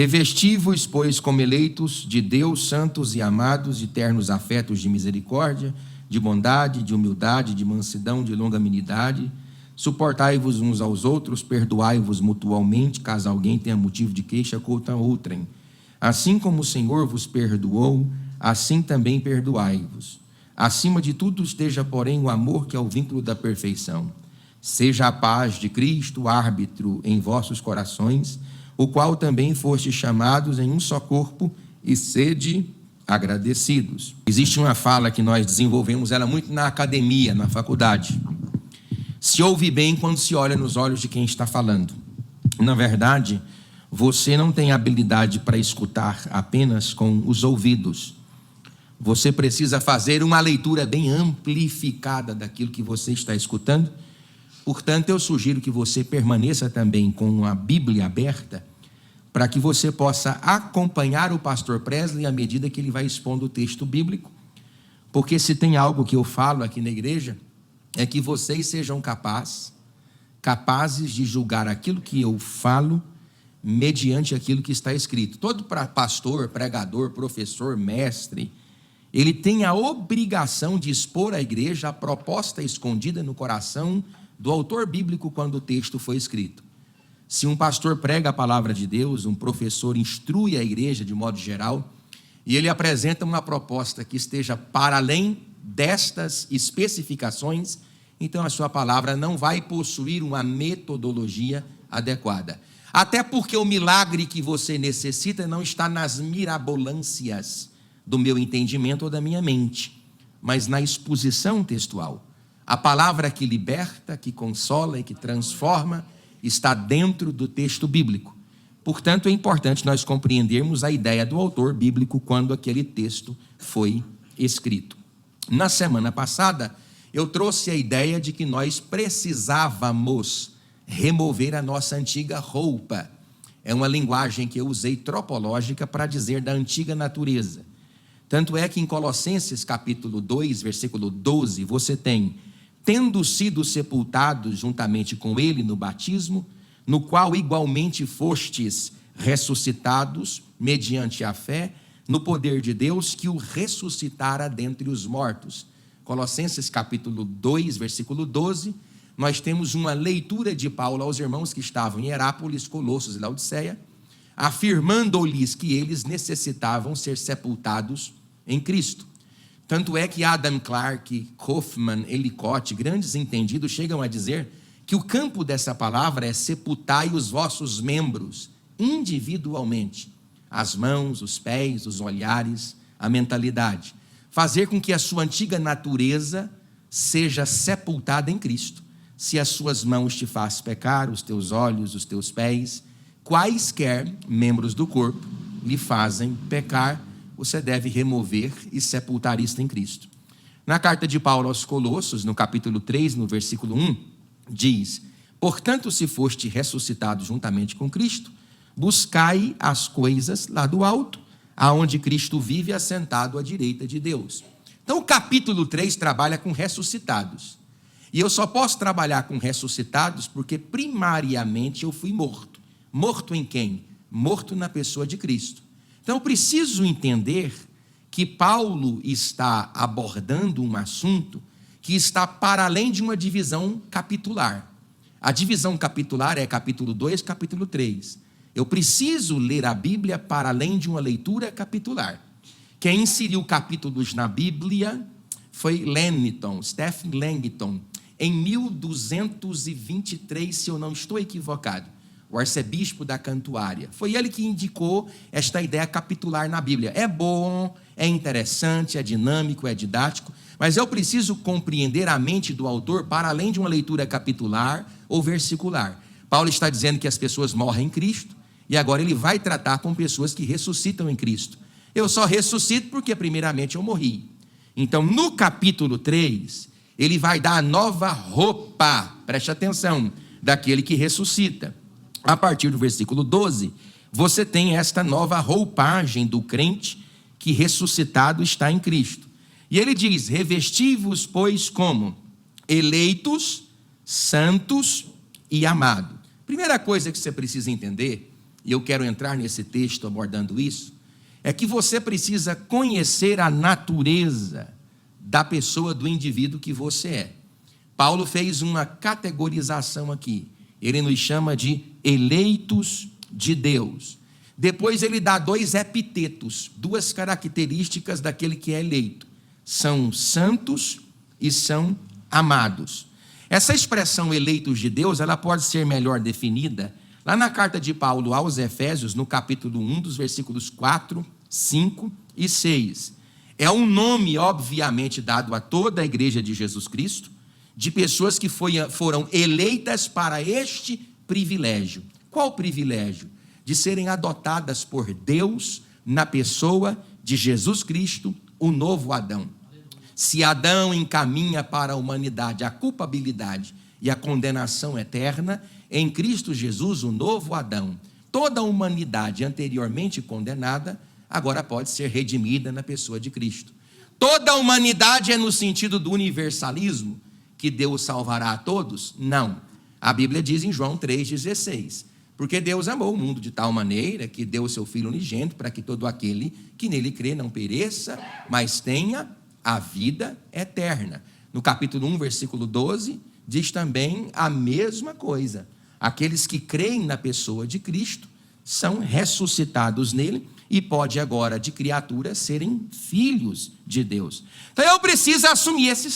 Revesti-vos, pois, como eleitos de Deus, santos e amados, de ternos afetos de misericórdia, de bondade, de humildade, de mansidão, de longanimidade. Suportai-vos uns aos outros, perdoai-vos mutualmente, caso alguém tenha motivo de queixa contra outrem. Assim como o Senhor vos perdoou, assim também perdoai-vos. Acima de tudo esteja, porém, o amor, que é o vínculo da perfeição. Seja a paz de Cristo árbitro em vossos corações, o qual também foste chamados em um só corpo, e sede agradecidos. Existe uma fala que nós desenvolvemos ela muito na academia, na faculdade. Se ouve bem quando se olha nos olhos de quem está falando. Na verdade, você não tem habilidade para escutar apenas com os ouvidos. Você precisa fazer uma leitura bem amplificada daquilo que você está escutando. Portanto, eu sugiro que você permaneça também com a Bíblia aberta, para que você possa acompanhar o pastor Presley à medida que ele vai expondo o texto bíblico. Porque se tem algo que eu falo aqui na igreja, é que vocês sejam capazes de julgar aquilo que eu falo mediante aquilo que está escrito. Todo pastor, pregador, professor, mestre, ele tem a obrigação de expor à igreja a proposta escondida no coração do autor bíblico quando o texto foi escrito. Se um pastor prega a palavra de Deus, um professor instrui a igreja de modo geral, e ele apresenta uma proposta que esteja para além destas especificações, então a sua palavra não vai possuir uma metodologia adequada. Até porque o milagre que você necessita não está nas mirabolâncias do meu entendimento ou da minha mente, mas na exposição textual. A palavra que liberta, que consola e que transforma está dentro do texto bíblico. Portanto, é importante nós compreendermos a ideia do autor bíblico quando aquele texto foi escrito. Na semana passada, eu trouxe a ideia de que nós precisávamos remover a nossa antiga roupa. É uma linguagem que eu usei tropológica para dizer da antiga natureza. Tanto é que em Colossenses capítulo 2, versículo 12, você tem: tendo sido sepultados juntamente com ele no batismo, no qual igualmente fostes ressuscitados, mediante a fé, no poder de Deus, que o ressuscitara dentre os mortos. Colossenses capítulo 2, versículo 12, nós temos uma leitura de Paulo aos irmãos que estavam em Herápolis, Colossos e Laodiceia, afirmando-lhes que eles necessitavam ser sepultados em Cristo. Tanto é que Adam Clarke, Kaufman, Ellicott, grandes entendidos, chegam a dizer que o campo dessa palavra é sepultai os vossos membros individualmente. As mãos, os pés, os olhares, a mentalidade. Fazer com que a sua antiga natureza seja sepultada em Cristo. Se as suas mãos te faz pecar, os teus olhos, os teus pés, quaisquer membros do corpo lhe fazem pecar, você deve remover e sepultar isto em Cristo. Na carta de Paulo aos Colossos, no capítulo 3, no versículo 1, diz: portanto, se foste ressuscitado juntamente com Cristo, buscai as coisas lá do alto, aonde Cristo vive assentado à direita de Deus. Então o capítulo 3 trabalha com ressuscitados. E eu só posso trabalhar com ressuscitados porque primariamente eu fui morto. Morto em quem? Morto na pessoa de Cristo. Então eu preciso entender que Paulo está abordando um assunto que está para além de uma divisão capitular. A divisão capitular é capítulo 2, capítulo 3. Eu preciso ler a Bíblia para além de uma leitura capitular. Quem inseriu capítulos na Bíblia foi Stephen Langton, em 1223, se eu não estou equivocado, o arcebispo da Cantuária. Foi ele que indicou esta ideia capitular na Bíblia. É bom, é interessante, é dinâmico, é didático, mas eu preciso compreender a mente do autor para além de uma leitura capitular ou versicular. Paulo está dizendo que as pessoas morrem em Cristo, e agora ele vai tratar com pessoas que ressuscitam em Cristo. Eu só ressuscito porque primeiramente eu morri. Então, no capítulo 3, ele vai dar a nova roupa, preste atenção, daquele que ressuscita. A partir do versículo 12, você tem esta nova roupagem do crente que ressuscitado está em Cristo. E ele diz: revesti-vos, pois, como eleitos, santos e amados. Primeira coisa que você precisa entender e eu quero entrar nesse texto abordando isso, é que você precisa conhecer a natureza da pessoa, do indivíduo que você é. Paulo fez uma categorização aqui. Ele nos chama de eleitos de Deus. Depois ele dá 2 epítetos, 2 características daquele que é eleito. São santos e são amados. Essa expressão eleitos de Deus, ela pode ser melhor definida lá na carta de Paulo aos Efésios, no capítulo 1, dos versículos 4, 5 e 6. É um nome, obviamente, dado a toda a igreja de Jesus Cristo, de pessoas que foram eleitas para este privilégio. Qual privilégio? De serem adotadas por Deus na pessoa de Jesus Cristo, o novo Adão. Se Adão encaminha para a humanidade a culpabilidade e a condenação eterna, em Cristo Jesus, o novo Adão, toda a humanidade anteriormente condenada, agora pode ser redimida na pessoa de Cristo. Toda a humanidade é no sentido do universalismo, que Deus salvará a todos? Não. A Bíblia diz em João 3,16, porque Deus amou o mundo de tal maneira que deu o seu Filho unigênito para que todo aquele que nele crê não pereça, mas tenha a vida eterna. No capítulo 1, versículo 12, diz também a mesma coisa. Aqueles que creem na pessoa de Cristo são ressuscitados nele e pode agora de criatura serem filhos de Deus. Então eu preciso assumir esse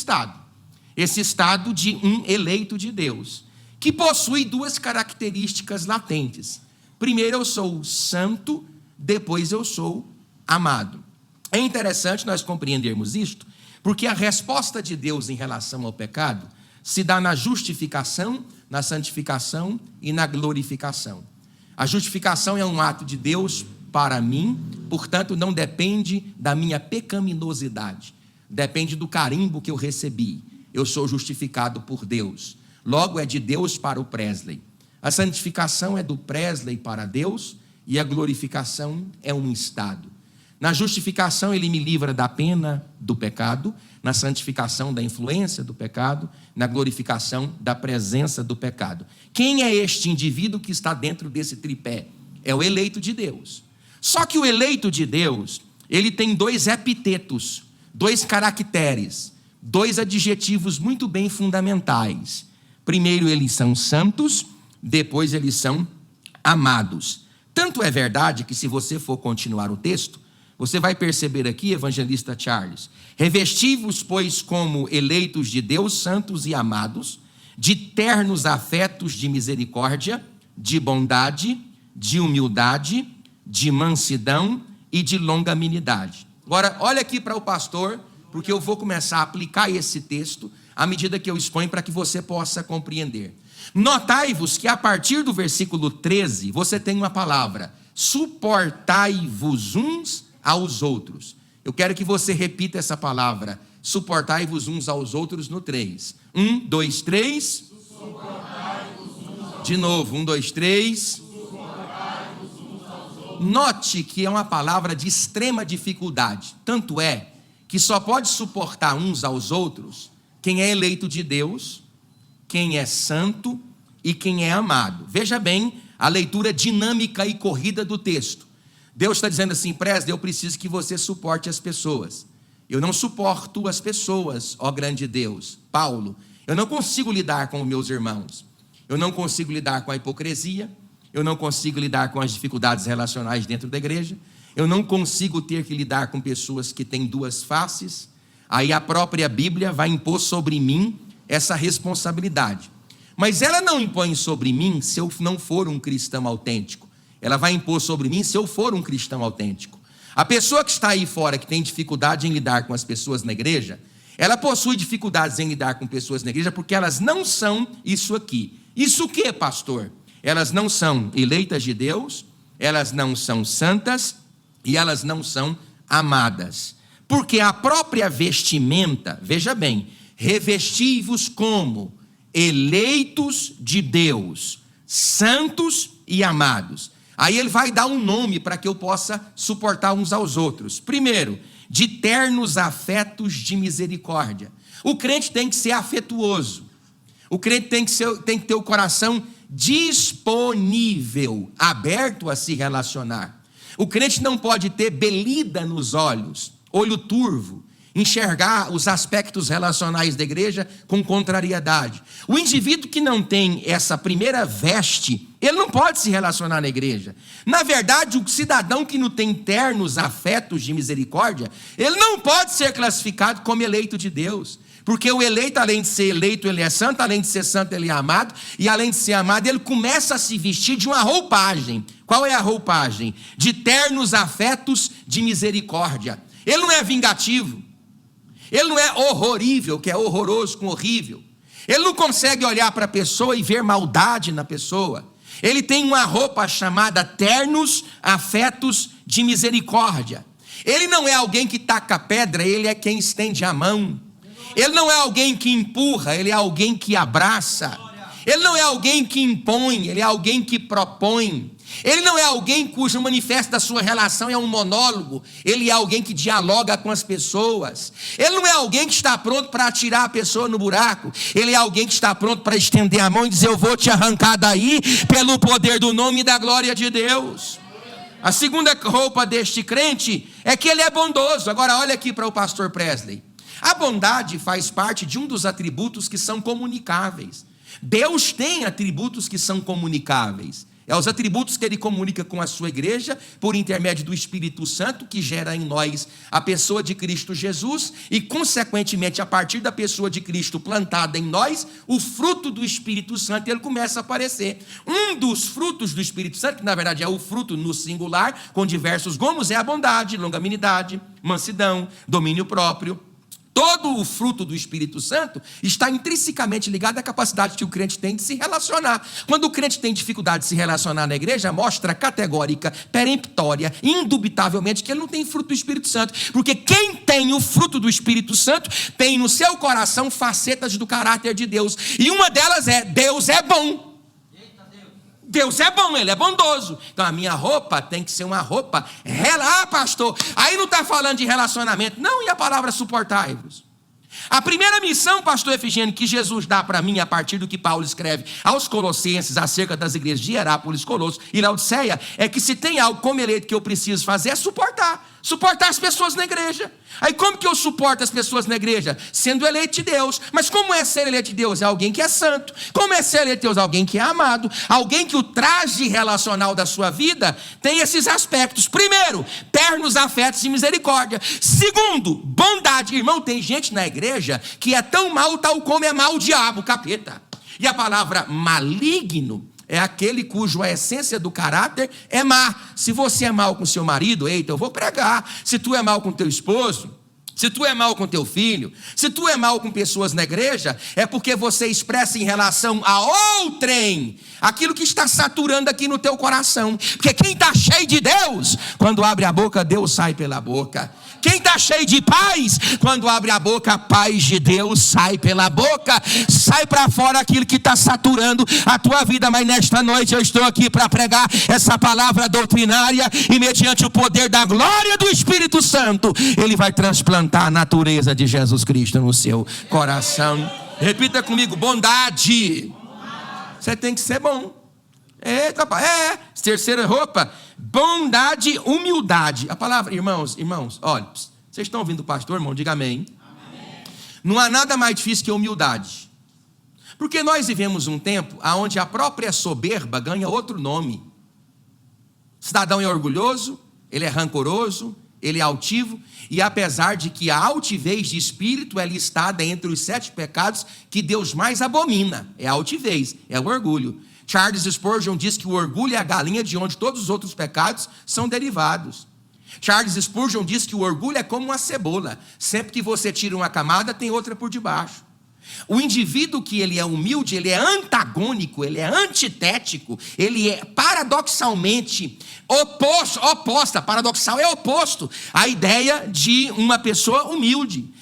estado de um eleito de Deus, que possui 2 características latentes. Primeiro, eu sou santo, depois eu sou amado. É interessante nós compreendermos isto, porque a resposta de Deus em relação ao pecado se dá na justificação, na santificação e na glorificação. A justificação é um ato de Deus para mim, portanto não depende da minha pecaminosidade, depende do carimbo que eu recebi. Eu sou justificado por Deus. Logo é de Deus para o Presley. A santificação é do Presley para Deus e a glorificação é um estado. Na justificação ele me livra da pena do pecado, na santificação da influência do pecado, na glorificação da presença do pecado. Quem é este indivíduo que está dentro desse tripé? É o eleito de Deus. Só que o eleito de Deus, ele tem 2 epítetos, 2 caracteres, 2 adjetivos muito bem fundamentais. Primeiro, eles são santos, depois eles são amados. Tanto é verdade que, se você for continuar o texto, você vai perceber aqui, evangelista Charles, revesti-vos, pois, como eleitos de Deus, santos e amados, de ternos afetos de misericórdia, de bondade, de humildade, de mansidão e de longanimidade. Agora, olha aqui para o pastor, porque eu vou começar a aplicar esse texto à medida que eu exponho para que você possa compreender. Notai-vos que a partir do versículo 13, você tem uma palavra, suportai-vos uns aos outros. Eu quero que você repita essa palavra, suportai-vos uns aos outros no 3. 1, 2, 3. De novo, 1, 2, 3. Note que é uma palavra de extrema dificuldade. Tanto é que só pode suportar uns aos outros quem é eleito de Deus, quem é santo e quem é amado. Veja bem a leitura dinâmica e corrida do texto. Deus está dizendo assim: Presley, eu preciso que você suporte as pessoas. Eu não suporto as pessoas, ó grande Deus. Paulo, eu não consigo lidar com os meus irmãos. Eu não consigo lidar com a hipocrisia. Eu não consigo lidar com as dificuldades relacionais dentro da igreja. Eu não consigo ter que lidar com pessoas que têm 2 faces. Aí a própria Bíblia vai impor sobre mim essa responsabilidade. Mas ela não impõe sobre mim se eu não for um cristão autêntico. Ela vai impor sobre mim se eu for um cristão autêntico. A pessoa que está aí fora, que tem dificuldade em lidar com as pessoas na igreja, ela possui dificuldades em lidar com pessoas na igreja porque elas não são isso aqui. Isso o que, pastor? Elas não são eleitas de Deus, elas não são santas e elas não são amadas. Porque a própria vestimenta, veja bem, revesti-vos como eleitos de Deus, santos e amados. Aí ele vai dar um nome para que eu possa suportar uns aos outros. Primeiro, de ternos afetos de misericórdia. O crente tem que ser afetuoso. O crente tem que ter o coração disponível, aberto a se relacionar. O crente não pode ter belida nos olhos, olho turvo, enxergar os aspectos relacionais da igreja com contrariedade. O indivíduo que não tem essa primeira veste, ele não pode se relacionar na igreja. Na verdade, o cidadão que não tem ternos afetos de misericórdia, ele não pode ser classificado como eleito de Deus. Porque o eleito, além de ser eleito, ele é santo, além de ser santo, ele é amado, e além de ser amado, ele começa a se vestir de uma roupagem. Qual é a roupagem? De ternos afetos de misericórdia. Ele não é vingativo, ele não é horrorível, que é horroroso com horrível. Ele não consegue olhar para a pessoa e ver maldade na pessoa. Ele tem uma roupa chamada ternos afetos de misericórdia. Ele não é alguém que taca pedra, ele é quem estende a mão. Ele não é alguém que empurra, ele é alguém que abraça. Ele não é alguém que impõe, ele é alguém que propõe. Ele não é alguém cujo manifesto da sua relação é um monólogo. Ele é alguém que dialoga com as pessoas. Ele não é alguém que está pronto para atirar a pessoa no buraco. Ele é alguém que está pronto para estender a mão e dizer: eu vou te arrancar daí pelo poder do nome e da glória de Deus. A segunda roupa deste crente é que ele é bondoso. Agora olha aqui para o pastor Presley. A bondade faz parte de um dos atributos que são comunicáveis. Deus tem atributos que são comunicáveis. É os atributos que ele comunica com a sua igreja por intermédio do Espírito Santo, que gera em nós a pessoa de Cristo Jesus e, consequentemente, a partir da pessoa de Cristo plantada em nós, o fruto do Espírito Santo ele começa a aparecer. Um dos frutos do Espírito Santo, que na verdade é o fruto no singular, com diversos gomos, é a bondade, longanimidade, mansidão, domínio próprio. Todo o fruto do Espírito Santo está intrinsecamente ligado à capacidade que o crente tem de se relacionar. Quando o crente tem dificuldade de se relacionar na igreja, mostra categórica, peremptória, indubitavelmente que ele não tem fruto do Espírito Santo. Porque quem tem o fruto do Espírito Santo tem no seu coração facetas do caráter de Deus. E uma delas é: Deus é bom. Deus é bom, ele é bondoso. Então a minha roupa tem que ser uma roupa pastor, aí não está falando de relacionamento. Não, e a palavra suportai-vos? A primeira missão, pastor Efigênio, que Jesus dá para mim, a partir do que Paulo escreve aos Colossenses, acerca das igrejas de Hierápolis, Colosso e Laodiceia, é que se tem algo como eleito que eu preciso fazer, é suportar as pessoas na igreja. Aí como que eu suporto as pessoas na igreja? Sendo eleito de Deus. Mas como é ser eleito de Deus? É alguém que é santo. Como é ser eleito de Deus? Alguém que é amado. Alguém que o traje relacional da sua vida tem esses aspectos. Primeiro, ternos afetos de misericórdia. Segundo, bondade. Irmão, tem gente na igreja que é tão mal, tal como é mal o diabo, o capeta. E a palavra maligno é aquele cuja essência do caráter é má. Se você é mal com seu marido, eita, eu vou pregar. Se tu é mal com teu esposo, se tu é mal com teu filho, se tu é mal com pessoas na igreja, é porque você expressa em relação a outrem aquilo que está saturando aqui no teu coração. Porque quem está cheio de Deus, quando abre a boca, Deus sai pela boca. Quem está cheio de paz, quando abre a boca, a paz de Deus sai pela boca. Sai para fora aquilo que está saturando a tua vida. Mas nesta noite eu estou aqui para pregar essa palavra doutrinária, e mediante o poder da glória do Espírito Santo, ele vai transplantar a natureza de Jesus Cristo no seu coração. Repita comigo: bondade. Você tem que ser bom. Terceira roupa, bondade, humildade. A palavra, irmãos, olha, vocês estão ouvindo o pastor, irmão? Diga amém. Amém. Não há nada mais difícil que a humildade. Porque nós vivemos um tempo onde a própria soberba ganha outro nome. O cidadão é orgulhoso, ele é rancoroso, ele é altivo, e apesar de que a altivez de espírito é listada entre os 7 pecados que Deus mais abomina, é a altivez, é o orgulho. Charles Spurgeon diz que o orgulho é a galinha de onde todos os outros pecados são derivados. Charles Spurgeon diz que o orgulho é como uma cebola. Sempre que você tira uma camada, tem outra por debaixo. O indivíduo que ele é humilde, ele é antagônico, ele é antitético, ele é paradoxalmente oposta, paradoxal é oposto à ideia de uma pessoa humilde.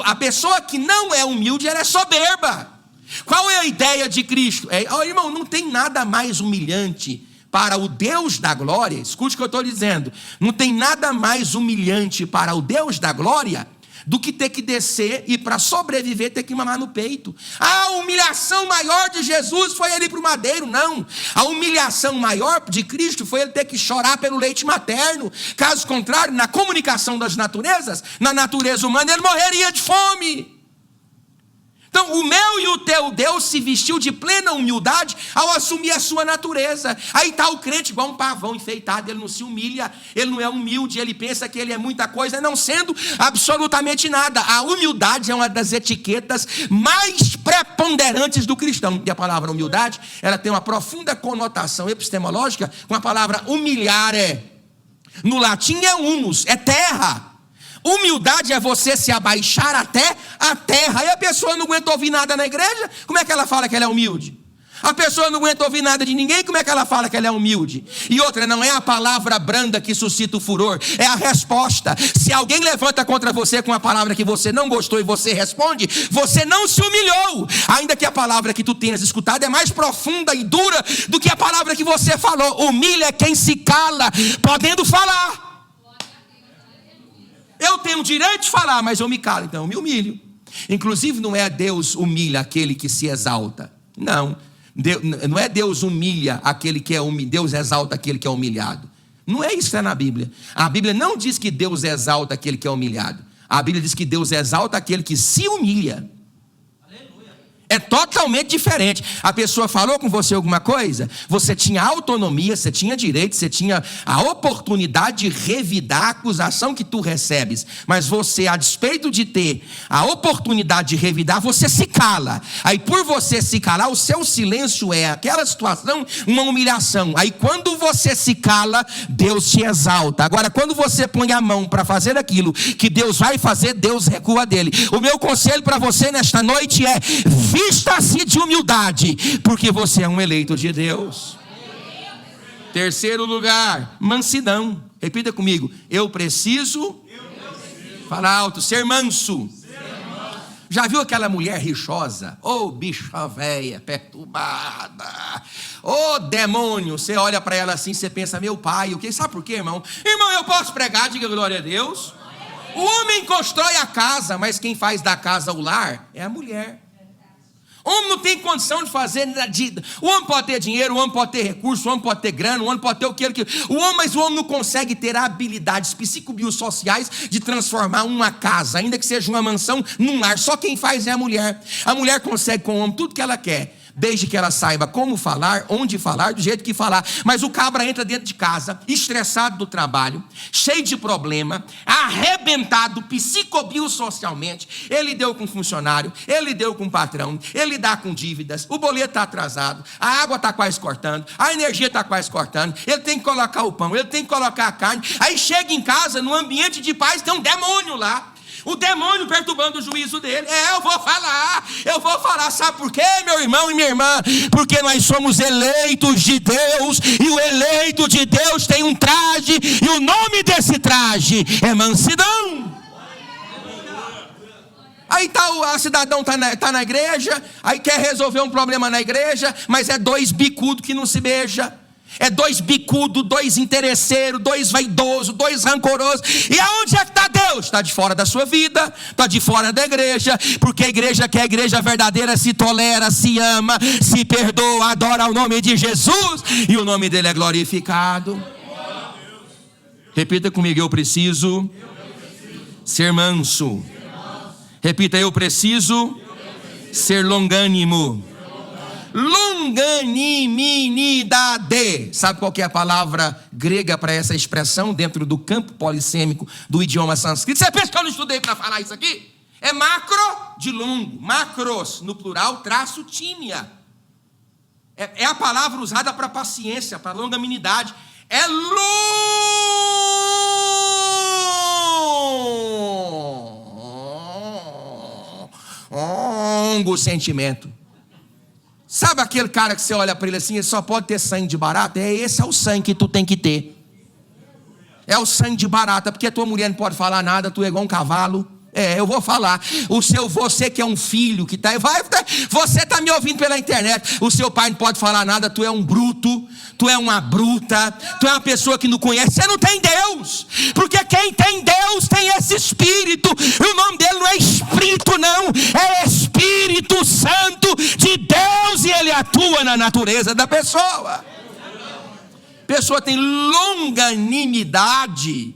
A pessoa que não é humilde, ela é soberba. Qual é a ideia de Cristo? Irmão, não tem nada mais humilhante para o Deus da glória. Escute o que eu estou dizendo. Não tem nada mais humilhante para o Deus da glória do que ter que descer e para sobreviver ter que mamar no peito. A humilhação maior de Jesus foi ele ir para o madeiro. Não, a humilhação maior de Cristo foi ele ter que chorar pelo leite materno. Caso contrário, na comunicação das naturezas, na natureza humana, ele morreria de fome. Então, o meu e o teu Deus se vestiu de plena humildade ao assumir a sua natureza. Aí está o crente igual um pavão enfeitado, ele não se humilha, ele não é humilde, ele pensa que ele é muita coisa, não sendo absolutamente nada. A humildade é uma das etiquetas mais preponderantes do cristão. E a palavra humildade, ela tem uma profunda conotação epistemológica com a palavra humilhare. No latim é humus, é terra. Humildade é você se abaixar até a terra. Aí a pessoa não aguenta ouvir nada na igreja, como é que ela fala que ela é humilde? A pessoa não aguenta ouvir nada de ninguém, como é que ela fala que ela é humilde? E outra, não é a palavra branda que suscita o furor, é a resposta. Se alguém levanta contra você com uma palavra que você não gostou e você responde, você não se humilhou. Ainda que a palavra que tu tenhas escutado é mais profunda e dura do que a palavra que você falou. Humilha quem se cala, podendo falar. Eu tenho o direito de falar, mas eu me calo, então eu me humilho. Inclusive não é Deus humilha aquele que se exalta. Não, não é Deus humilha aquele que é humilhado, Deus exalta aquele que é humilhado. Não é isso que está na Bíblia. A Bíblia não diz que Deus exalta aquele que é humilhado. A Bíblia diz que Deus exalta aquele que se humilha. É totalmente diferente. A pessoa falou com você alguma coisa, você tinha autonomia, você tinha direito, você tinha a oportunidade de revidar a acusação que tu recebes. Mas você, a despeito de ter a oportunidade de revidar, você se cala. Aí por você se calar, o seu silêncio é aquela situação, uma humilhação. Aí quando você se cala, Deus te exalta. Agora quando você põe a mão para fazer aquilo que Deus vai fazer, Deus recua dele. O meu conselho para você nesta noite é: vista-se de humildade, porque você é um eleito de Deus. Terceiro lugar, mansidão. Repita comigo: eu preciso. Fala alto, ser manso. Já viu aquela mulher rixosa? Ô bicha véia, perturbada. Ô demônio. Você olha para ela assim, você pensa: meu pai, o que? Sabe por quê, irmão? Irmão, eu posso pregar, diga glória a Deus. O homem constrói a casa, mas quem faz da casa o lar é a mulher. O homem não tem condição de fazer. O homem pode ter dinheiro, o homem pode ter recurso, o homem pode ter grana, o homem pode ter o que. Mas o homem não consegue ter habilidades psicobiosociais de transformar uma casa, ainda que seja uma mansão, num lar. Só quem faz é a mulher. A mulher consegue com o homem tudo que ela quer, desde que ela saiba como falar, onde falar, do jeito que falar. Mas o cabra entra dentro de casa, estressado do trabalho, cheio de problema, arrebentado psicobiosocialmente. Ele deu com o funcionário, ele deu com o patrão, ele dá com dívidas, o boleto está atrasado, a água está quase cortando, a energia está quase cortando, ele tem que colocar o pão, ele tem que colocar a carne. Aí chega em casa, no ambiente de paz, tem um demônio lá. O demônio perturbando o juízo dele. Eu vou falar, sabe por quê, meu irmão e minha irmã? Porque nós somos eleitos de Deus, e o eleito de Deus tem um traje, e o nome desse traje é mansidão. Aí a cidadão está na igreja, aí quer resolver um problema na igreja, mas é dois bicudos que não se beijam. É dois bicudos, dois interesseiros, dois vaidosos, dois rancorosos. E aonde é que está Deus? Está de fora da sua vida, está de fora da igreja. Porque a igreja que é a igreja verdadeira se tolera, se ama, se perdoa, adora o nome de Jesus, e o nome dele é glorificado. Repita comigo: eu preciso ser manso. Repita: eu preciso ser longânimo. Longanimidade. Sabe qual que é a palavra grega para essa expressão dentro do campo polissêmico do idioma sânscrito? Você pensa que eu não estudei para falar isso aqui? É macro de longo, macros no plural, traço tímia. É a palavra usada para paciência, para longanimidade. É longo sentimento. Sabe aquele cara que você olha para ele assim, ele só pode ter sangue de barata? Esse é o sangue que tu tem que ter. É o sangue de barata, porque a tua mulher não pode falar nada, tu é igual um cavalo. Eu vou falar. Você que é um filho que você está me ouvindo pela internet. O seu pai não pode falar nada, tu é um bruto, tu é uma bruta, tu é uma pessoa que não conhece. Você não tem Deus, porque quem tem Deus tem esse espírito. O nome atua na natureza da pessoa. Pessoa tem longanimidade.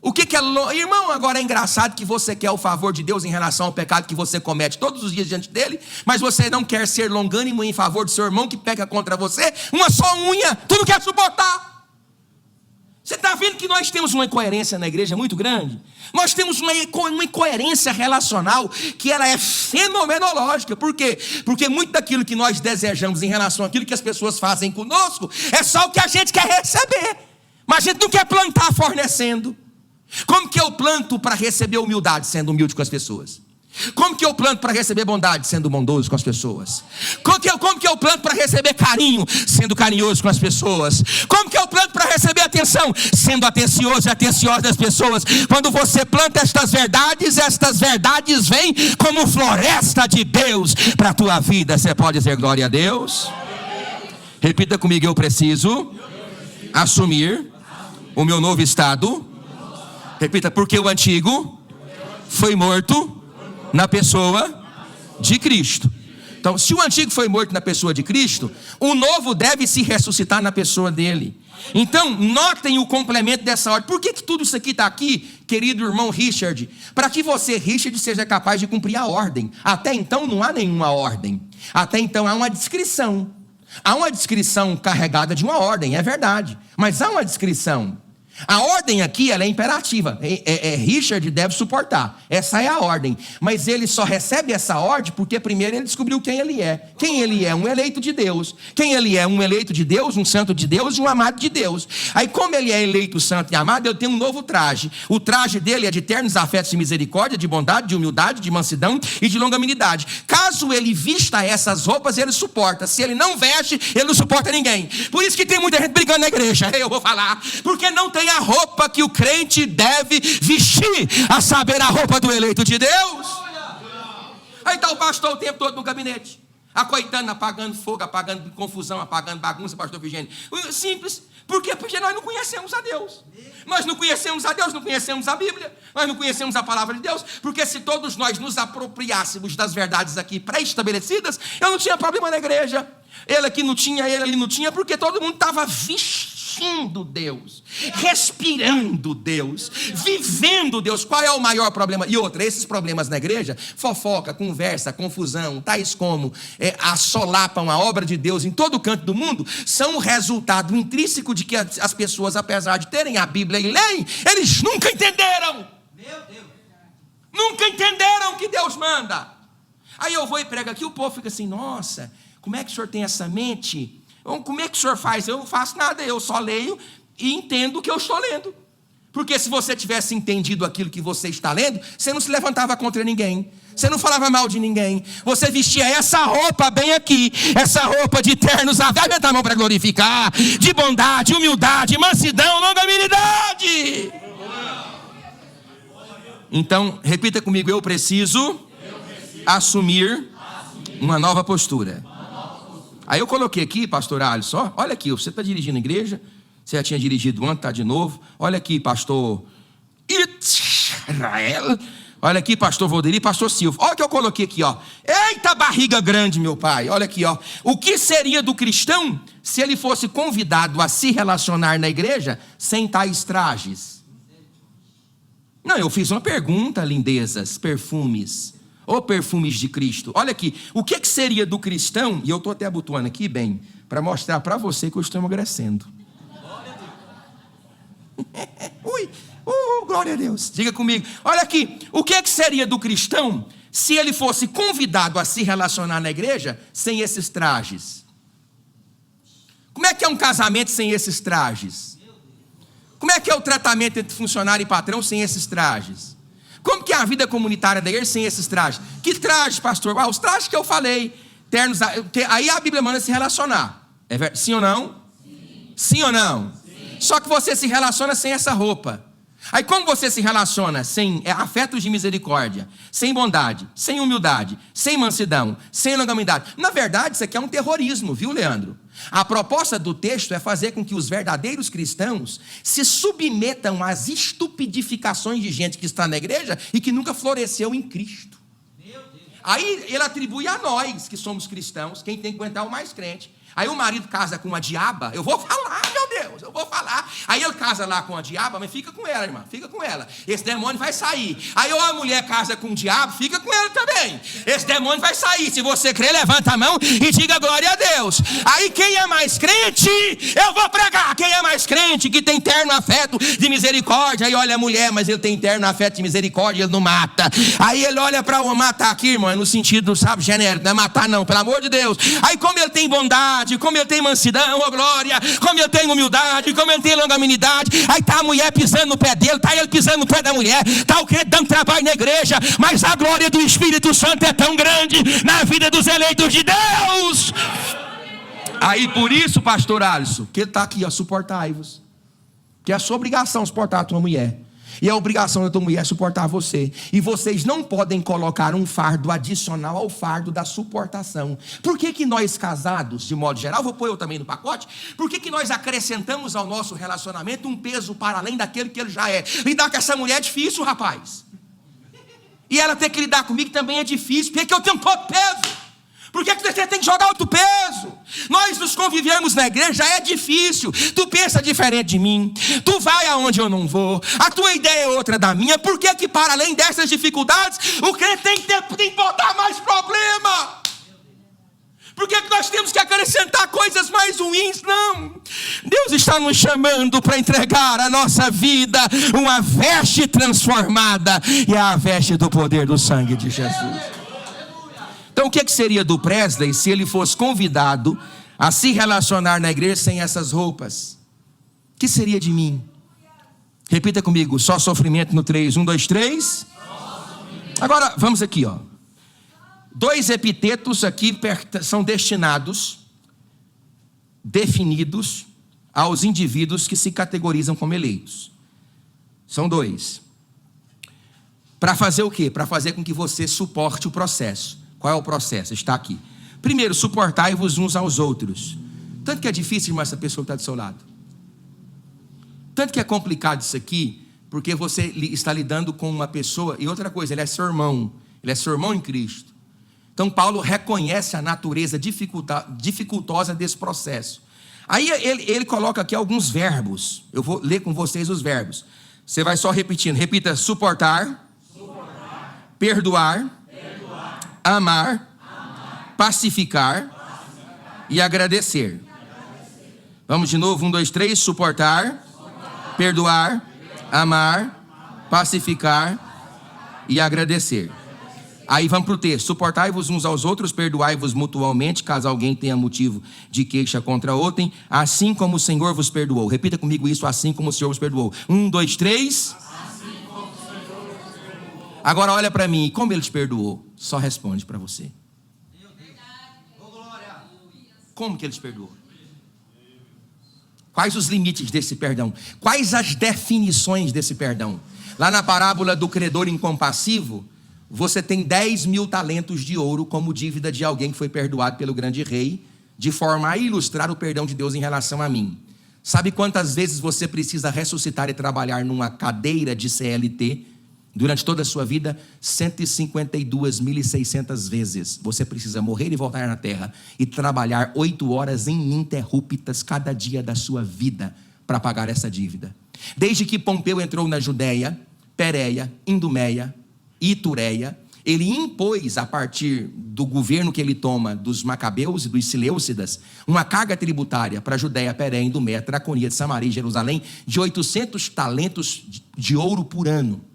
O que é irmão? Agora é engraçado que você quer o favor de Deus em relação ao pecado que você comete todos os dias diante dele, mas você não quer ser longânimo em favor do seu irmão que peca contra você. Uma só unha, tu não quer suportar. Você está vendo que nós temos uma incoerência na igreja muito grande? Nós temos uma incoerência relacional que ela é fenomenológica. Por quê? Porque muito daquilo que nós desejamos em relação àquilo que as pessoas fazem conosco é só o que a gente quer receber, mas a gente não quer plantar fornecendo. Como que eu planto para receber humildade sendo humilde com as pessoas? Como que eu planto para receber bondade sendo bondoso com as pessoas? Como que eu planto para receber carinho sendo carinhoso com as pessoas? Como que eu planto para receber atenção sendo atencioso e atencioso das pessoas? Quando você planta estas verdades vêm como floresta de Deus para a tua vida. Você pode dizer glória a Deus? Repita comigo: eu preciso assumir o meu novo estado. Repita: porque o antigo foi morto na pessoa de Cristo. Então, se o antigo foi morto na pessoa de Cristo, o novo deve se ressuscitar na pessoa dele. Então, notem o complemento dessa ordem. Por que tudo isso aqui está aqui, querido irmão Richard? Para que você, Richard, seja capaz de cumprir a ordem. Até então não há nenhuma ordem. Até então há uma descrição. Há uma descrição carregada de uma ordem, é verdade. Mas há uma descrição. A ordem aqui ela é imperativa. Richard deve suportar. Essa é a ordem. Mas ele só recebe essa ordem porque primeiro ele descobriu quem ele é. Quem ele é? Um eleito de Deus. Quem ele é? Um eleito de Deus, um santo de Deus e um amado de Deus. Aí como ele é eleito, santo e amado, eu tenho um novo traje. O traje dele é de ternos afetos de misericórdia, de bondade, de humildade, de mansidão e de longanimidade. Caso ele vista essas roupas, ele suporta. Se ele não veste, ele não suporta ninguém. Por isso que tem muita gente brigando na igreja. Eu vou falar. Porque não tem a roupa que o crente deve vestir, a saber, a roupa do eleito de Deus. Aí está o pastor o tempo todo no gabinete, acoitando, apagando fogo, apagando confusão, apagando bagunça, pastor Vigênio. Simples. Por quê? Porque nós não conhecemos a Deus. Nós não conhecemos a Deus, não conhecemos a Bíblia, nós não conhecemos a palavra de Deus. Porque se todos nós nos apropriássemos das verdades aqui pré-estabelecidas, eu não tinha problema na igreja. Ele aqui não tinha, ele ali não tinha, porque todo mundo estava vestindo Deus, respirando Deus, vivendo Deus. Qual é o maior problema? E outra, esses problemas na igreja, fofoca, conversa, confusão, tais como assolapam a obra de Deus em todo canto do mundo, são o resultado intrínseco de que as pessoas, apesar de terem a Bíblia e leem, eles nunca entenderam. Meu Deus. Nunca entenderam o que Deus manda. Aí eu vou e prego aqui, o povo fica assim: nossa, como é que o senhor tem essa mente? Como é que o senhor faz? Eu não faço nada, eu só leio e entendo o que eu estou lendo. Porque se você tivesse entendido aquilo que você está lendo, você não se levantava contra ninguém, você não falava mal de ninguém, você vestia essa roupa bem aqui, essa roupa de ternos, vai levantar a mão para glorificar, de bondade, humildade, mansidão, longanimidade. Então, repita comigo: eu preciso assumir uma nova postura. Aí eu coloquei aqui, pastor Alisson, olha aqui, você está dirigindo a igreja, você já tinha dirigido antes, está de novo. Olha aqui, pastor Israel. Olha aqui, pastor Valderi, pastor Silvio. Olha o que eu coloquei aqui, ó. Eita barriga grande, meu pai. Olha aqui, ó. O que seria do cristão se ele fosse convidado a se relacionar na igreja sem tais trajes? Não, eu fiz uma pergunta, lindezas, perfumes. Ou perfumes de Cristo. Olha aqui, o que seria do cristão? E eu estou até abotoando aqui, bem, para mostrar para você que eu estou emagrecendo. Glória a Deus. Diga comigo. Olha aqui, o que seria do cristão se ele fosse convidado a se relacionar na igreja sem esses trajes? Como é que é um casamento sem esses trajes? Como é que é o tratamento entre funcionário e patrão sem esses trajes? Como que é a vida comunitária da igreja sem esses trajes? Que trajes, pastor? Os trajes que eu falei, ternos, aí a Bíblia manda se relacionar. Sim ou não? Sim. Sim ou não? Sim. Só que você se relaciona sem essa roupa. Aí como você se relaciona sem afetos de misericórdia, sem bondade, sem humildade, sem mansidão, sem longanimidade? Na verdade, isso aqui é um terrorismo, viu, Leandro? A proposta do texto é fazer com que os verdadeiros cristãos se submetam às estupidificações de gente que está na igreja e que nunca floresceu em Cristo. Aí ele atribui a nós, que somos cristãos, quem tem que aguentar é o mais crente. Aí o marido casa com uma diaba, eu vou falar, meu Deus, eu vou falar. Aí ele casa lá com a diaba, mas fica com ela, irmã, fica com ela. Esse demônio vai sair. Aí ou a mulher casa com o diabo, fica com ela também. Esse demônio vai sair. Se você crer, levanta a mão e diga glória a Deus. Aí quem é mais crente, eu vou pregar. Quem é mais crente, que tem terno afeto de misericórdia. Aí olha a mulher, mas ele tem terno afeto de misericórdia, ele não mata. Aí ele olha para o matar aqui, irmão, no sentido, sabe, genérico, não é matar não, pelo amor de Deus. Aí como ele tem bondade, como eu tenho mansidão, oh glória, como eu tenho humildade, como eu tenho longanimidade. Aí está a mulher pisando no pé dele, está ele pisando no pé da mulher, está o crente dando trabalho na igreja, mas a glória do Espírito Santo é tão grande na vida dos eleitos de Deus. Aí por isso, pastor Alisson, que ele está aqui, ó, suportai-vos, que é a sua obrigação suportar a tua mulher. E a obrigação da tua mulher é suportar você. E vocês não podem colocar um fardo adicional ao fardo da suportação. Por que nós casados, de modo geral, vou pôr eu também no pacote, por que nós acrescentamos ao nosso relacionamento um peso para além daquele que ele já é? Lidar com essa mulher é difícil, rapaz. E ela ter que lidar comigo também é difícil, porque eu tenho todo peso. Por que você tem que jogar outro peso? Nós nos convivemos na igreja, já é difícil. Tu pensa diferente de mim, tu vai aonde eu não vou, a tua ideia é outra da minha. Por que para além dessas dificuldades, o crente tem que botar mais problema? Por que nós temos que acrescentar coisas mais ruins? Não. Deus está nos chamando para entregar a nossa vida uma veste transformada, e é a veste do poder do sangue de Jesus. Então o que seria do Presley se ele fosse convidado a se relacionar na igreja sem essas roupas? O que seria de mim? Repita comigo, só sofrimento no 3, 1, 2, 3. Agora vamos aqui, ó. 2 epitetos aqui são destinados, definidos aos indivíduos que se categorizam como eleitos. São 2. Para fazer o quê? Para fazer com que você suporte o processo. Qual é o processo? Está aqui. Primeiro, suportai-vos uns aos outros. Tanto que é difícil, irmão, essa pessoa que está do seu lado. Tanto que é complicado isso aqui, porque você está lidando com uma pessoa, e outra coisa, ele é seu irmão em Cristo. Então Paulo reconhece a natureza dificultosa desse processo. Aí ele coloca aqui alguns verbos. Eu vou ler com vocês os verbos. Você vai só repetindo. Repita: suportar, perdoar, amar, pacificar e agradecer. Vamos de novo, 1, 2, 3, suportar, perdoar, amar, pacificar e agradecer. Aí vamos para o texto: suportai-vos uns aos outros, perdoai-vos mutuamente, caso alguém tenha motivo de queixa contra outrem, assim como o Senhor vos perdoou. Repita comigo isso: assim como o Senhor vos perdoou. 1, 2, 3. Agora olha para mim, como ele te perdoou? Só responde para você. Como que ele te perdoou? Quais os limites desse perdão? Quais as definições desse perdão? Lá na parábola do credor incompassivo, você tem 10.000 talentos de ouro como dívida de alguém que foi perdoado pelo grande rei, de forma a ilustrar o perdão de Deus em relação a mim. Sabe quantas vezes você precisa ressuscitar e trabalhar numa cadeira de CLT? Durante toda a sua vida, 152.600 vezes você precisa morrer e voltar na terra e trabalhar 8 horas ininterruptas cada dia da sua vida para pagar essa dívida. Desde que Pompeu entrou na Judéia, Pérea, Idumeia e Itureia, ele impôs, a partir do governo que ele toma dos Macabeus e dos Seleucidas, uma carga tributária para a Judéia, Pérea, Idumeia, Traconia, de Samaria e Jerusalém de 800 talentos de ouro por ano.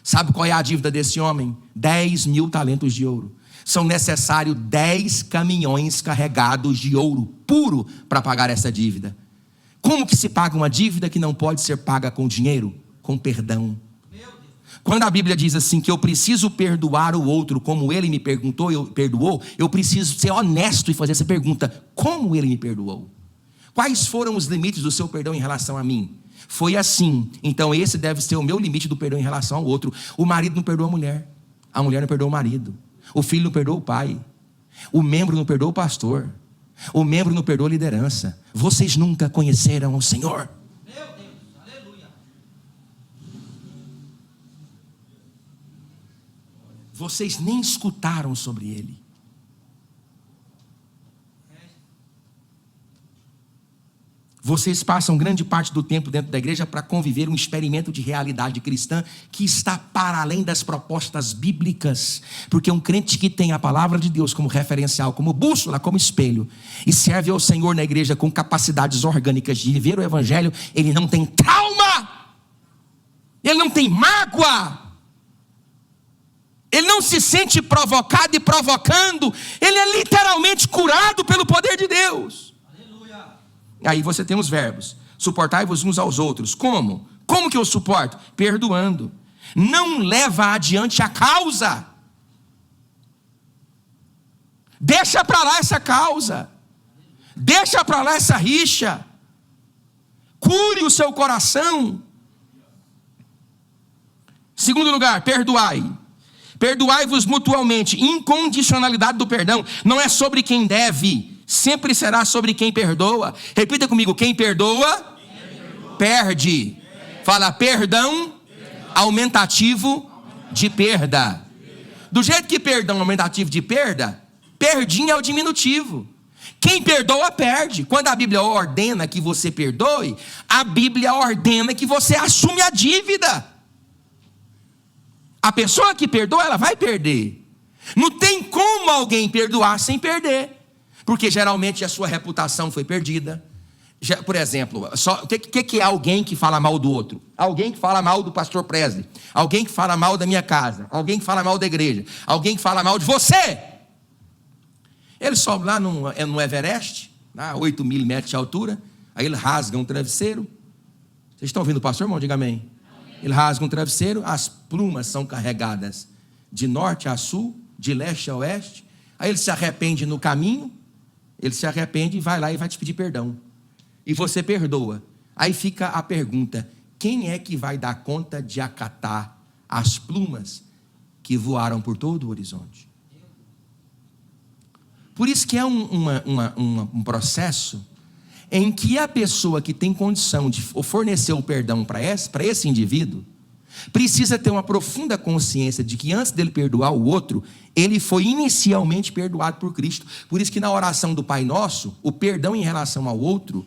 Sabe qual é a dívida desse homem? 10.000 talentos de ouro. São necessários 10 caminhões carregados de ouro puro para pagar essa dívida. Como que se paga uma dívida que não pode ser paga com dinheiro? Com perdão. Quando a Bíblia diz assim, que eu preciso perdoar o outro como ele me perdoou, eu preciso ser honesto e fazer essa pergunta: como ele me perdoou? Quais foram os limites do seu perdão em relação a mim? Foi assim, então esse deve ser o meu limite do perdão em relação ao outro. O marido não perdoa a mulher não perdoa o marido, o filho não perdoa o pai, o membro não perdoa o pastor, o membro não perdoa a liderança. Vocês nunca conheceram o Senhor. Meu Deus, aleluia. vocês nem escutaram sobre ele. Vocês passam grande parte do tempo dentro da igreja para conviver um experimento de realidade cristã que está para além das propostas bíblicas. Porque um crente que tem a palavra de Deus como referencial, como bússola, como espelho, e serve ao Senhor na igreja com capacidades orgânicas de viver o evangelho, ele não tem trauma, ele não tem mágoa, ele não se sente provocado e provocando, ele é literalmente curado pelo poder de Deus. Aí você tem os verbos: suportai-vos uns aos outros. Como? Como que eu suporto? Perdoando. Não leva adiante a causa. Deixa para lá essa causa. Deixa para lá essa rixa. Cure o seu coração. Segundo lugar, perdoai. Perdoai-vos mutualmente. Incondicionalidade do perdão não é sobre quem deve, sempre será sobre quem perdoa. Repita comigo: quem perdoa, perde. Fala: perdão aumentativo de perda. Do jeito que perdão aumentativo de perda, perdinho é o diminutivo. Quem perdoa, perde. Quando a Bíblia ordena que você perdoe, a Bíblia ordena que você assume a dívida. A pessoa que perdoa, ela vai perder. Não tem como alguém perdoar sem perder, porque geralmente a sua reputação foi perdida. Por exemplo, o que é alguém que fala mal do outro? Alguém que fala mal do pastor Presley, alguém que fala mal da minha casa, alguém que fala mal da igreja, alguém que fala mal de você. Ele sobe lá no Everest, a 8.000 metros de altura, aí ele rasga um travesseiro. Vocês estão ouvindo o pastor, irmão? Diga amém. Ele rasga um travesseiro, as plumas são carregadas de norte a sul, de leste a oeste. Aí ele se arrepende no caminho, ele se arrepende e vai lá e vai te pedir perdão. E você perdoa. Aí fica a pergunta: quem é que vai dar conta de acatar as plumas que voaram por todo o horizonte? Por isso que é um processo em que a pessoa que tem condição de fornecer o perdão para esse indivíduo precisa ter uma profunda consciência de que antes dele perdoar o outro, ele foi inicialmente perdoado por Cristo. Por isso que na oração do Pai Nosso, o perdão em relação ao outro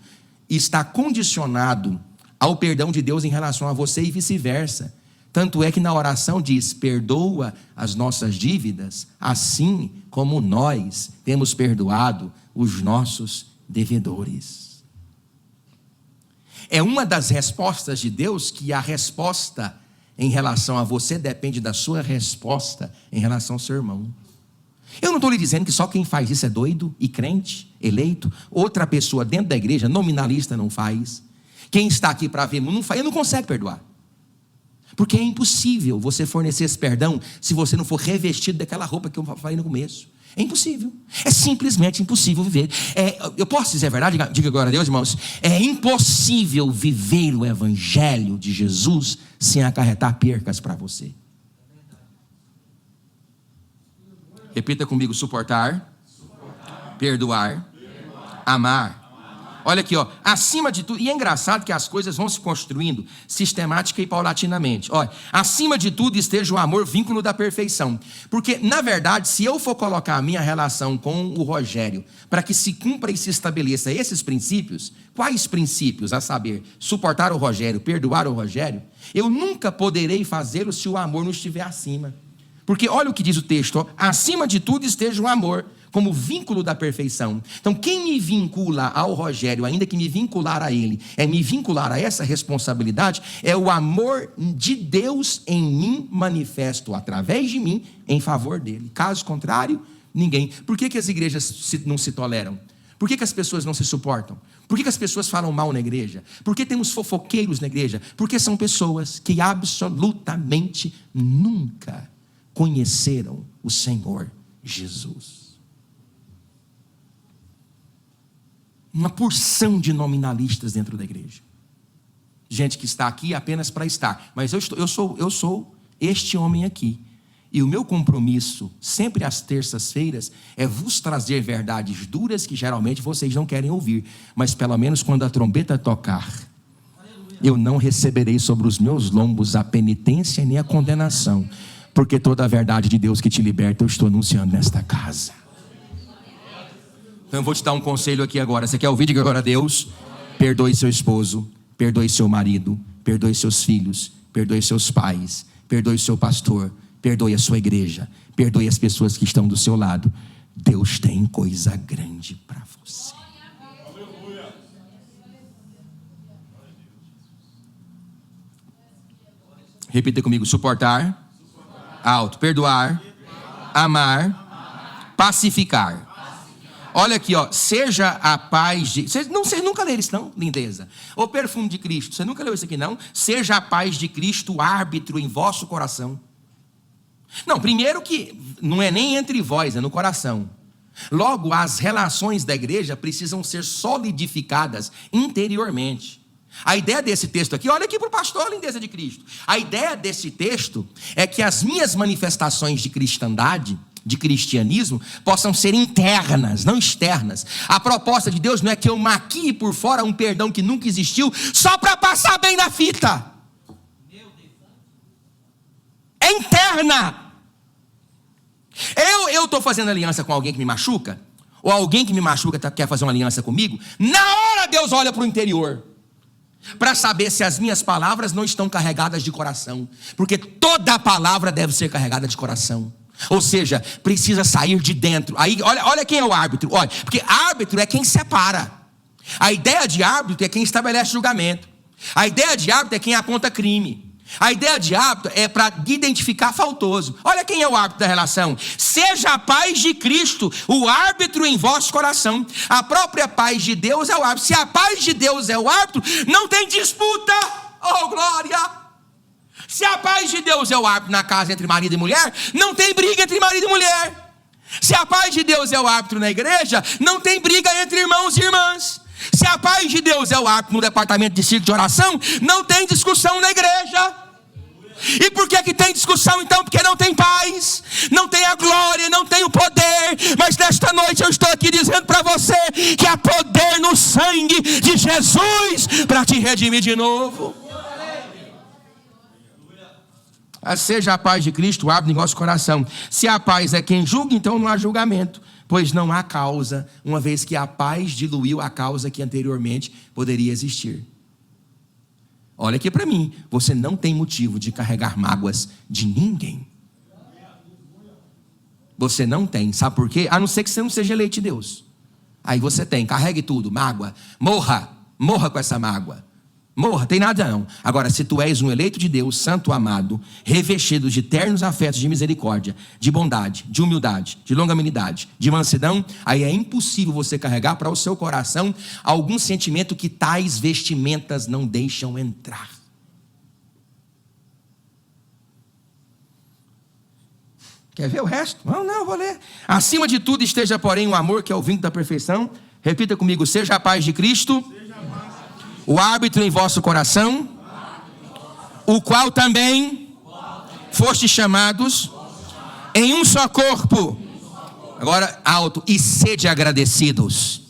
está condicionado ao perdão de Deus em relação a você e vice-versa. Tanto é que na oração diz: perdoa as nossas dívidas, assim como nós temos perdoado os nossos devedores. É uma das respostas de Deus que a resposta em relação a você depende da sua resposta em relação ao seu irmão. Eu não estou lhe dizendo que só quem faz isso é doido e crente, eleito. Outra pessoa dentro da igreja, nominalista, não faz. Quem está aqui para ver, não faz, ele não consegue perdoar. Porque é impossível você fornecer esse perdão se você não for revestido daquela roupa que eu falei no começo. É impossível. É simplesmente impossível viver. Eu posso dizer a verdade? Diga glória a Deus, irmãos. É impossível viver o evangelho de Jesus sem acarretar percas para você. Repita comigo: suportar, perdoar, amar. Olha aqui, acima de tudo, e é engraçado que as coisas vão se construindo sistemática e paulatinamente. Olha, acima de tudo esteja o amor, vínculo da perfeição. Porque, na verdade, se eu for colocar a minha relação com o Rogério para que se cumpra e se estabeleça esses princípios, quais princípios? A saber, suportar o Rogério, perdoar o Rogério, eu nunca poderei fazê-lo se o amor não estiver acima. Porque olha o que diz o texto: acima de tudo esteja o amor, como vínculo da perfeição. Então, quem me vincula ao Rogério, ainda que me vincular a ele, é me vincular a essa responsabilidade, é o amor de Deus em mim manifesto através de mim em favor dele. Caso contrário, ninguém. Por que as igrejas não se toleram? Por que as pessoas não se suportam? Por que as pessoas falam mal na igreja? Por que temos fofoqueiros na igreja? Porque são pessoas que absolutamente nunca conheceram o Senhor Jesus. Uma porção de nominalistas dentro da igreja. Gente que está aqui apenas para estar. Mas eu sou este homem aqui. E o meu compromisso, sempre às terças-feiras, é vos trazer verdades duras que geralmente vocês não querem ouvir. Mas pelo menos quando a trombeta tocar, eu não receberei sobre os meus lombos a penitência nem a condenação. Porque toda a verdade de Deus que te liberta, eu estou anunciando nesta casa. Então eu vou te dar um conselho aqui agora. Você quer ouvir? Diga agora a Deus: perdoe seu esposo, perdoe seu marido, perdoe seus filhos, perdoe seus pais, perdoe seu pastor, perdoe a sua igreja, perdoe as pessoas que estão do seu lado. Deus tem coisa grande para você. Repita comigo: suportar, alto, perdoar, amar, pacificar. Olha aqui, ó, seja a paz de... Vocês nunca leram isso não, lindeza? O perfume de Cristo, você nunca leu isso aqui não? Seja a paz de Cristo árbitro em vosso coração. Não, primeiro que não é nem entre vós, é no coração. Logo, as relações da igreja precisam ser solidificadas interiormente. A ideia desse texto aqui, olha aqui para o pastor, lindeza de Cristo. A ideia desse texto é que as minhas manifestações de cristandade, de cristianismo, possam ser internas, não externas. A proposta de Deus não é que eu maquie por fora um perdão que nunca existiu, só para passar bem na fita. É interna. Eu estou fazendo aliança com alguém que me machuca, ou alguém que me machuca quer fazer uma aliança comigo, na hora Deus olha para o interior, para saber se as minhas palavras não estão carregadas de coração, porque toda palavra deve ser carregada de coração, ou seja, precisa sair de dentro. Aí olha quem é o árbitro, olha, porque árbitro é quem separa. A ideia de árbitro é quem estabelece julgamento. A ideia de árbitro é quem aponta crime. A ideia de árbitro é para identificar faltoso. Olha quem é o árbitro da relação: seja a paz de Cristo o árbitro em vosso coração. A própria paz de Deus é o árbitro. Se a paz de Deus é o árbitro, não tem disputa. Oh glória! Se a paz de Deus é o árbitro na casa entre marido e mulher, não tem briga entre marido e mulher. Se a paz de Deus é o árbitro na igreja, não tem briga entre irmãos e irmãs. Se a paz de Deus é o árbitro no departamento de círculo de oração, não tem discussão na igreja. E por que tem discussão então? Porque não tem paz, não tem a glória, não tem o poder. Mas nesta noite eu estou aqui dizendo para você que há poder no sangue de Jesus para te redimir de novo. Seja a paz de Cristo, abre negócio do coração. Se a paz é quem julga, então não há julgamento, pois não há causa, uma vez que a paz diluiu a causa que anteriormente poderia existir. Olha aqui para mim, você não tem motivo de carregar mágoas de ninguém. Você não tem, sabe por quê? A não ser que você não seja eleito de Deus. Aí você tem, carregue tudo, mágoa, morra com essa mágoa. Morra, tem nada não. Agora, se tu és um eleito de Deus, santo amado, revestido de ternos afetos de misericórdia, de bondade, de humildade, de longanimidade, de mansidão, aí é impossível você carregar para o seu coração algum sentimento que tais vestimentas não deixam entrar. Quer ver o resto? Não, eu vou ler. Acima de tudo esteja, porém, o amor, que é o vínculo da perfeição. Repita comigo: seja a paz de Cristo o árbitro em vosso coração, o qual também foste chamados em um só corpo. Agora alto: e sede agradecidos.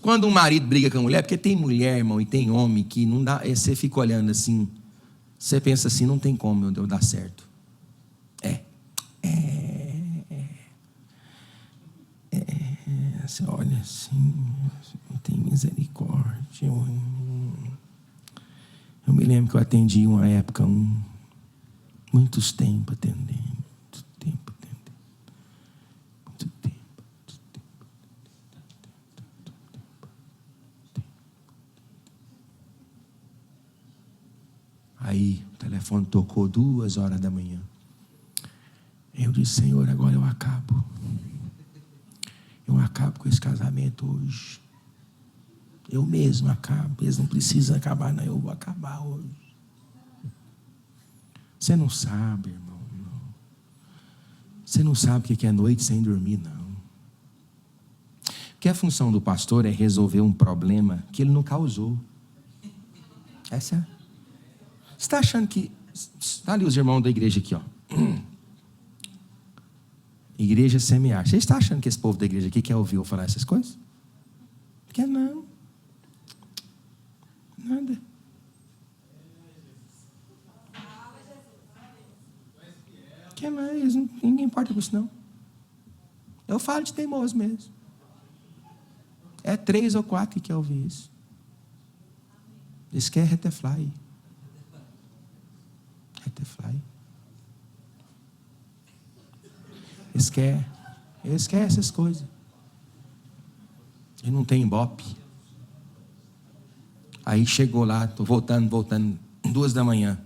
Quando um marido briga com a mulher, porque tem mulher, irmão, e tem homem que não dá, você fica olhando assim, você pensa assim, não tem como eu dar certo. Você olha assim, tem misericórdia. Eu me lembro que eu atendi uma época, muitos tempos atendendo, muito tempo. Aí o telefone tocou 2h da manhã. Eu disse: Senhor, agora eu acabo com esse casamento hoje. Eu mesmo acabo. Eles não precisam acabar, não. Eu vou acabar hoje. Você não sabe, irmão. Não. Você não sabe o que é noite sem dormir, não. Porque a função do pastor é resolver um problema que ele não causou. Essa é. Você está achando que... Está ali os irmãos da igreja aqui, ó. Igreja semear. Você está achando que esse povo da igreja aqui quer ouvir eu falar essas coisas? Quer não. Nada. Que mais? Ninguém importa com isso, não. Eu falo de teimoso mesmo. É 3 ou 4 que quer ouvir isso. Eles querem retefly. Retefly. Eles querem essas coisas. E não tem ibope. Aí chegou lá, estou voltando, 2 da manhã.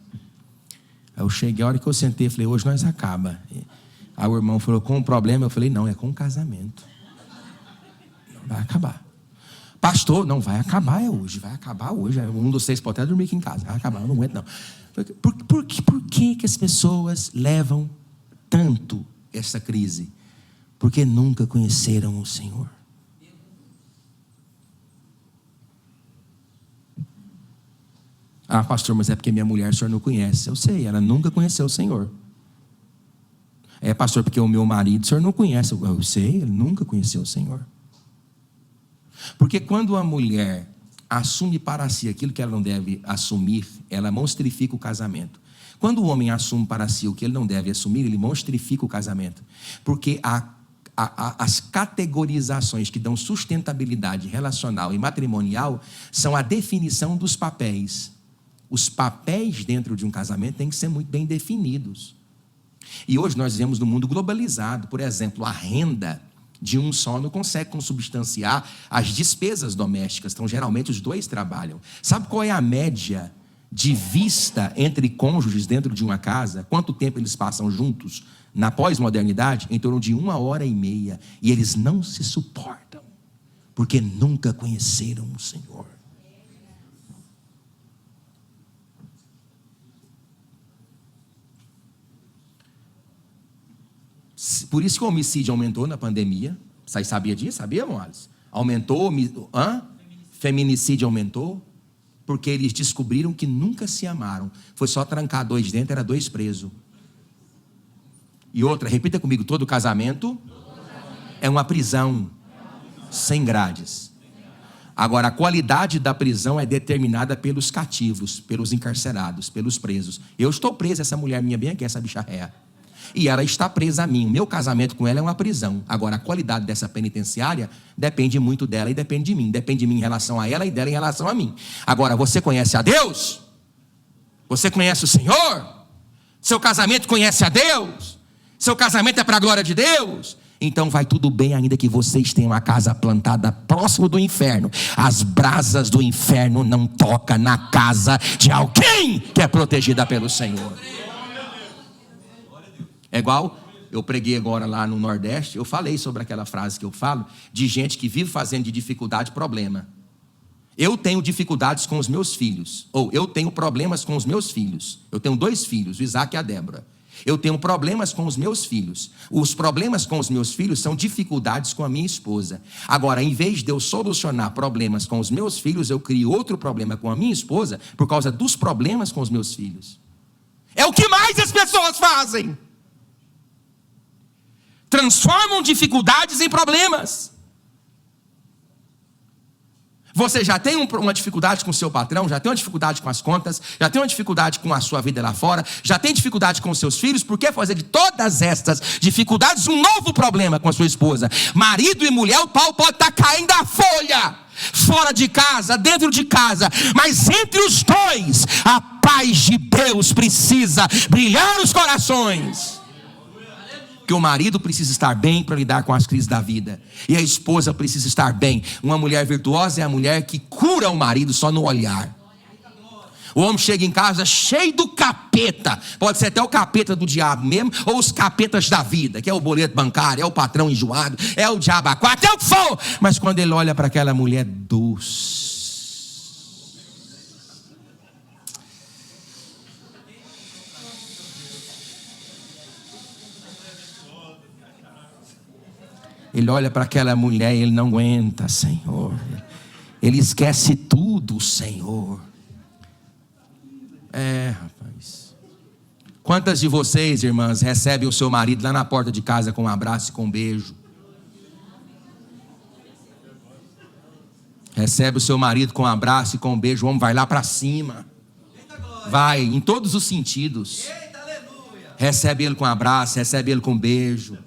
Aí eu cheguei, a hora que eu sentei, falei, hoje nós acaba. Aí o irmão falou, com um problema? Eu falei, não, é com um casamento. Não vai acabar. Pastor, não vai acabar, é hoje, vai acabar hoje. Um dos 6 pode até dormir aqui em casa, vai acabar, eu não aguento não. Por que as pessoas levam tanto essa crise? Porque nunca conheceram o Senhor. Ah, pastor, mas é porque minha mulher o senhor não conhece. Eu sei, ela nunca conheceu o Senhor. É, pastor, porque o meu marido o senhor não conhece. Eu sei, ele nunca conheceu o Senhor. Porque quando a mulher assume para si aquilo que ela não deve assumir, ela monstrifica o casamento. Quando o homem assume para si o que ele não deve assumir, ele monstrifica o casamento. Porque as categorizações que dão sustentabilidade relacional e matrimonial são a definição dos papéis. Os papéis dentro de um casamento têm que ser muito bem definidos. E hoje nós vivemos num mundo globalizado. Por exemplo, a renda de um só não consegue consubstanciar as despesas domésticas. Então, geralmente, os dois trabalham. Sabe qual é a média de vista entre cônjuges dentro de uma casa? Quanto tempo eles passam juntos na pós-modernidade? Em torno de 1h30. E eles não se suportam, porque nunca conheceram o Senhor. Por isso que o homicídio aumentou na pandemia. Vocês sabiam disso? Sabia, Moales? Aumentou, feminicídio aumentou, porque eles descobriram que nunca se amaram. Foi só trancar 2 dentro, era 2 presos. E outra, repita comigo, todo casamento é uma prisão sem grades. Agora, a qualidade da prisão é determinada pelos cativos, pelos encarcerados, pelos presos. Eu estou preso, essa mulher minha bem aqui, essa bicharréia. E ela está presa a mim. O meu casamento com ela é uma prisão. Agora, a qualidade dessa penitenciária depende muito dela e depende de mim. Depende de mim em relação a ela e dela em relação a mim. Agora, você conhece a Deus? Você conhece o Senhor? Seu casamento conhece a Deus? Seu casamento é para a glória de Deus? Então vai tudo bem, ainda que vocês tenham a casa plantada próximo do inferno. As brasas do inferno não tocam na casa de alguém que é protegida pelo Senhor. É igual, eu preguei agora lá no Nordeste, eu falei sobre aquela frase que eu falo, de gente que vive fazendo de dificuldade problema. Eu tenho dificuldades com os meus filhos, ou eu tenho problemas com os meus filhos. Eu tenho 2 filhos, o Isaac e a Débora. Eu tenho problemas com os meus filhos. Os problemas com os meus filhos são dificuldades com a minha esposa. Agora, em vez de eu solucionar problemas com os meus filhos, eu crio outro problema com a minha esposa por causa dos problemas com os meus filhos. É o que mais as pessoas fazem. Transformam dificuldades em problemas. Você já tem uma dificuldade com o seu patrão, já tem uma dificuldade com as contas, já tem uma dificuldade com a sua vida lá fora, já tem dificuldade com os seus filhos. Por que fazer de todas estas dificuldades um novo problema com a sua esposa? Marido e mulher, o pau pode estar caindo a folha, fora de casa, dentro de casa, mas entre os dois, a paz de Deus precisa brilhar nos corações. Que o marido precisa estar bem para lidar com as crises da vida, e a esposa precisa estar bem. Uma mulher virtuosa é a mulher que cura o marido só no olhar. O homem chega em casa cheio do capeta, pode ser até o capeta do diabo mesmo, ou os capetas da vida, que é o boleto bancário, é o patrão enjoado, é o diabo a 4, é o que for. Mas quando ele olha para aquela mulher doce, ele olha para aquela mulher e ele não aguenta, Senhor. Ele esquece tudo, Senhor. Rapaz. Quantas de vocês, irmãs, recebem o seu marido lá na porta de casa com um abraço e com um beijo? Recebe o seu marido com um abraço e com um beijo, o homem vai lá para cima. Vai, em todos os sentidos. Recebe ele com um abraço, recebe ele com um beijo.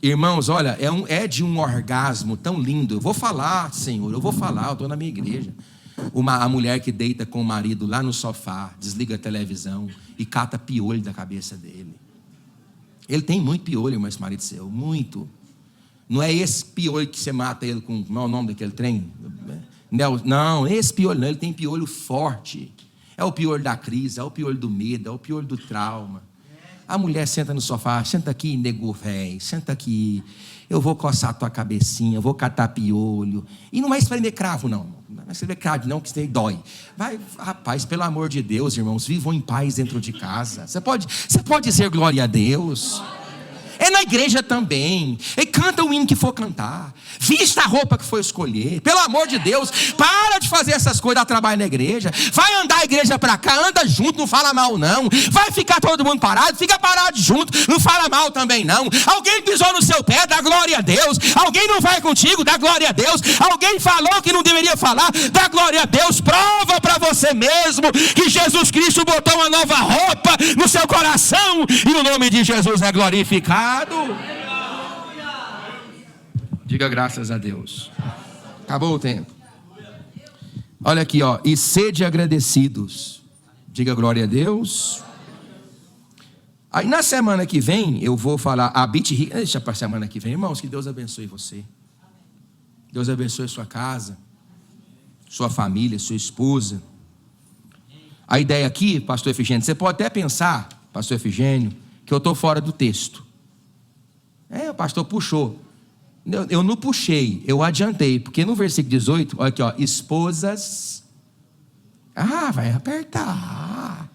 Irmãos, olha, é de um orgasmo tão lindo. Eu vou falar, Senhor, eu estou na minha igreja. A mulher que deita com o marido lá no sofá, desliga a televisão e cata piolho da cabeça dele. Ele tem muito piolho, irmão, esse marido seu, muito. Não é esse piolho que você mata ele com, como é o nome daquele trem? Não, esse piolho não, ele tem piolho forte. É o piolho da crise, é o piolho do medo, é o piolho do trauma. A mulher senta no sofá, senta aqui, nego velho, senta aqui. Eu vou coçar a tua cabecinha, eu vou catar piolho. E não vai espremer cravo, não. Não vai espremer cravo, não, que isso aí dói. Vai, rapaz, pelo amor de Deus, irmãos, vivam em paz dentro de casa. Você pode dizer glória a Deus? É na igreja também. E canta o hino que for cantar. Vista a roupa que for escolher. Pelo amor de Deus, para de fazer essas coisas, dar trabalho na igreja. Vai andar a igreja para cá, anda junto, não fala mal não. Vai ficar todo mundo parado, fica parado junto, não fala mal também não. Alguém pisou no seu pé, dá glória a Deus. Alguém não vai contigo, dá glória a Deus. Alguém falou que não deveria falar, dá glória a Deus. Prova para você mesmo que Jesus Cristo botou uma nova roupa no seu coração e o nome de Jesus é glorificado. Diga graças a Deus. Acabou o tempo. Olha aqui, ó. E sede agradecidos. Diga glória a Deus. Aí na semana que vem eu vou falar habite rico. Deixa para a semana que vem, irmãos, que Deus abençoe você. Deus abençoe sua casa, sua família, sua esposa. A ideia aqui, pastor Efigênio, você pode até pensar, pastor Efigênio, que eu estou fora do texto. O pastor puxou. Eu não puxei, eu adiantei. Porque no versículo 18, olha aqui, ó, esposas. Vai apertar.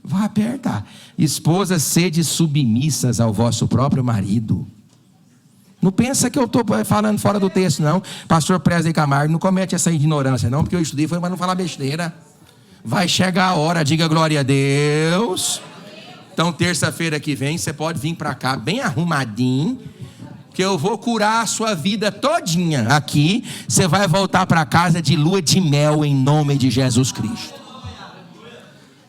Vai apertar. Esposas, sede submissas ao vosso próprio marido. Não pensa que eu estou falando fora do texto, não. Pastor Presley Camargo, não comete essa ignorância, não. Porque eu estudei foi para não falar besteira. Vai chegar a hora, diga glória a Deus. Então, terça-feira que vem, você pode vir para cá bem arrumadinho, que eu vou curar a sua vida todinha aqui. Você vai voltar para casa de lua de mel em nome de Jesus Cristo.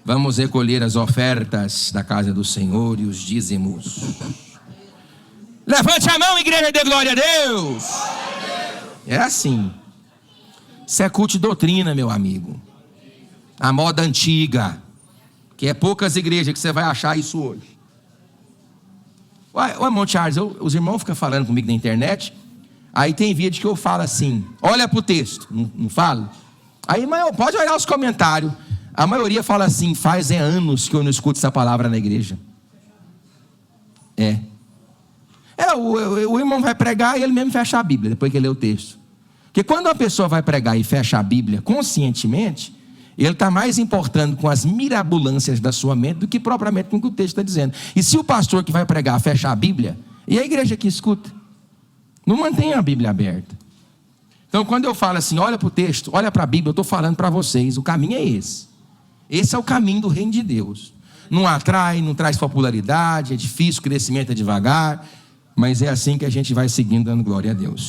Vamos recolher as ofertas da casa do Senhor e os dízimos. Levante a mão, igreja, de glória a Deus. É assim. Isso é culto de doutrina, meu amigo. A moda antiga. Que é poucas igrejas que você vai achar isso hoje. Ô irmão Charles, os irmãos ficam falando comigo na internet. Aí tem vídeo que eu falo assim, olha para o texto, não falo? Aí pode olhar os comentários. A maioria fala assim, faz anos que eu não escuto essa palavra na igreja. O irmão vai pregar e ele mesmo fecha a Bíblia, depois que ele lê o texto. Porque quando uma pessoa vai pregar e fecha a Bíblia conscientemente, ele está mais importando com as mirabolâncias da sua mente do que propriamente com o que o texto está dizendo. E se o pastor que vai pregar fecha a Bíblia, e a igreja que escuta? Não mantém a Bíblia aberta. Então, quando eu falo assim, olha para o texto, olha para a Bíblia, eu estou falando para vocês, o caminho é esse. Esse é o caminho do reino de Deus. Não atrai, não traz popularidade, é difícil, o crescimento é devagar, mas é assim que a gente vai seguindo, dando glória a Deus.